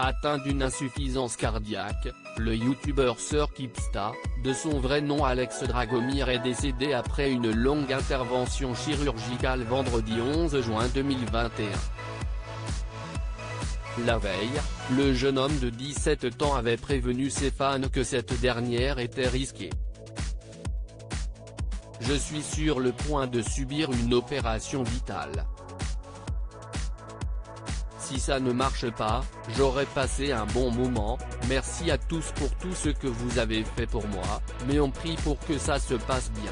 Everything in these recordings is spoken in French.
Atteint d'une insuffisance cardiaque, le youtubeur Sir Kipsta, de son vrai nom Alex Dragomir, est décédé après une longue intervention chirurgicale vendredi 11 juin 2021. La veille, le jeune homme de 17 ans avait prévenu ses fans que cette dernière était risquée. « Je suis sur le point de subir une opération vitale. Si ça ne marche pas, j'aurai passé un bon moment, merci à tous pour tout ce que vous avez fait pour moi, mais on prie pour que ça se passe bien.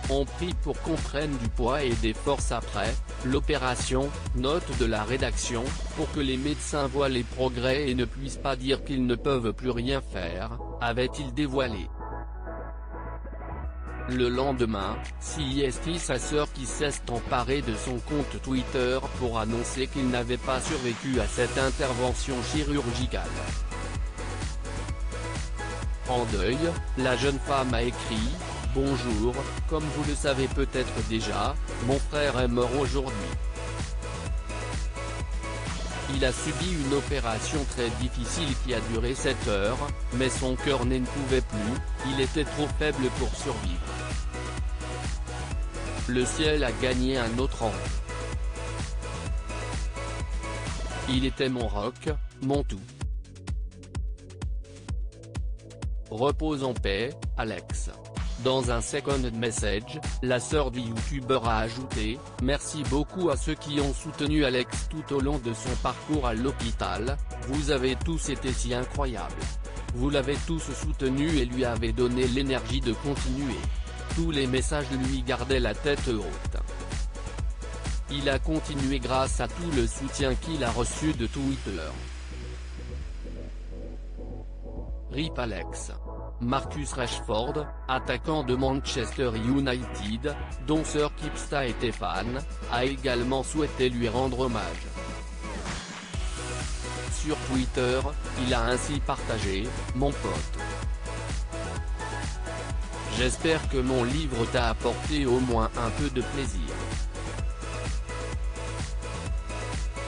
On prie pour qu'on prenne du poids et des forces après l'opération », note de la rédaction, pour que les médecins voient les progrès et ne puissent pas dire qu'ils ne peuvent plus rien faire, avait-il dévoilé. Le lendemain, CIST, sa sœur qui s'est emparée de son compte Twitter pour annoncer qu'il n'avait pas survécu à cette intervention chirurgicale. En deuil, la jeune femme a écrit « Bonjour, comme vous le savez peut-être déjà, mon frère est mort aujourd'hui. Il a subi une opération très difficile qui a duré 7 heures, mais son cœur ne pouvait plus, il était trop faible pour survivre. Le ciel a gagné un autre ange. Il était mon rock, mon tout. Repose en paix, Alex. » Dans un second message, la sœur du youtubeur a ajouté « Merci beaucoup à ceux qui ont soutenu Alex tout au long de son parcours à l'hôpital, vous avez tous été si incroyables. Vous l'avez tous soutenu et lui avez donné l'énergie de continuer. Tous les messages lui gardaient la tête haute. Il a continué grâce à tout le soutien qu'il a reçu de Twitter. RIP Alex. » Marcus Rashford, attaquant de Manchester United, dont Sir Kipsta était fan, a également souhaité lui rendre hommage. Sur Twitter, il a ainsi partagé « Mon pote. J'espère que mon livre t'a apporté au moins un peu de plaisir.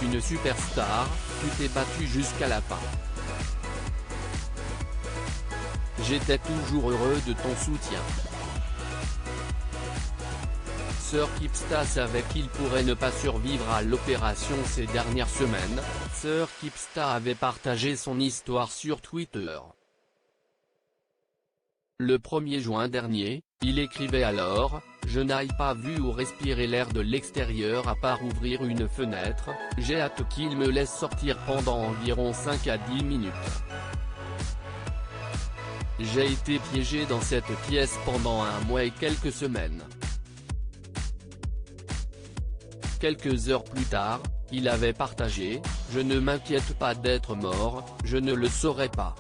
Une superstar, tu t'es battu jusqu'à la fin. J'étais toujours heureux de ton soutien. » Sir Kipsta savait qu'il pourrait ne pas survivre à l'opération ces dernières semaines. Sir Kipsta avait partagé son histoire sur Twitter. Le 1er juin dernier, il écrivait alors « Je n'ai pas vu ou respiré l'air de l'extérieur à part ouvrir une fenêtre, j'ai hâte qu'il me laisse sortir pendant environ 5 à 10 minutes. J'ai été piégé dans cette pièce pendant un mois et quelques semaines. » Quelques heures plus tard, il avait partagé « Je ne m'inquiète pas d'être mort, je ne le saurais pas.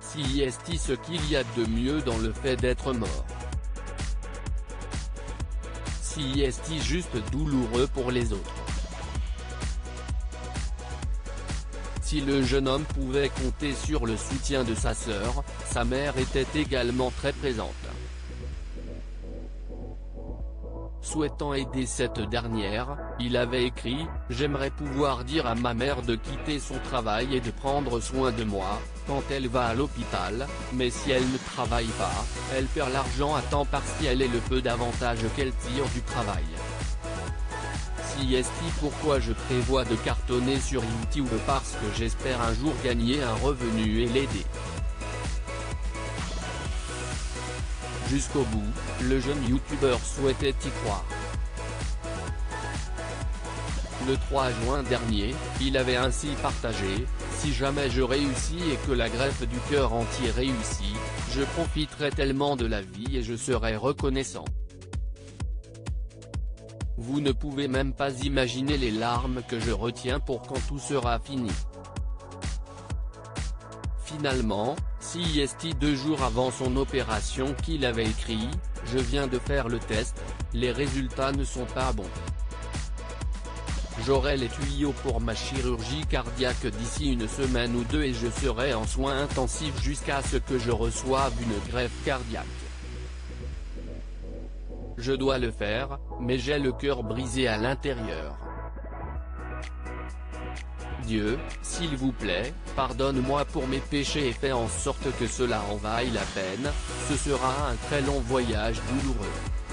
CIST ce qu'il y a de mieux dans le fait d'être mort. CIST juste douloureux pour les autres. » Si le jeune homme pouvait compter sur le soutien de sa sœur, sa mère était également très présente. Souhaitant aider cette dernière, il avait écrit « J'aimerais pouvoir dire à ma mère de quitter son travail et de prendre soin de moi, quand elle va à l'hôpital, mais si elle ne travaille pas, elle perd l'argent à temps partiel et le peu d'avantages qu'elle tire du travail. CIST pourquoi je prévois de cartonner sur YouTube parce que j'espère un jour gagner un revenu et l'aider. » Jusqu'au bout, le jeune youtubeur souhaitait y croire. Le 3 juin dernier, il avait ainsi partagé « Si jamais je réussis et que la greffe du cœur entier réussit, je profiterai tellement de la vie et je serai reconnaissant. Vous ne pouvez même pas imaginer les larmes que je retiens pour quand tout sera fini. » Finalement, CIST 2 jours avant son opération qu'il avait écrit « Je viens de faire le test, les résultats ne sont pas bons. J'aurai les tuyaux pour ma chirurgie cardiaque d'ici une semaine ou deux et je serai en soins intensifs jusqu'à ce que je reçoive une greffe cardiaque. Je dois le faire, mais j'ai le cœur brisé à l'intérieur. Dieu, s'il vous plaît, pardonne-moi pour mes péchés et fais en sorte que cela en vaille la peine, ce sera un très long voyage douloureux.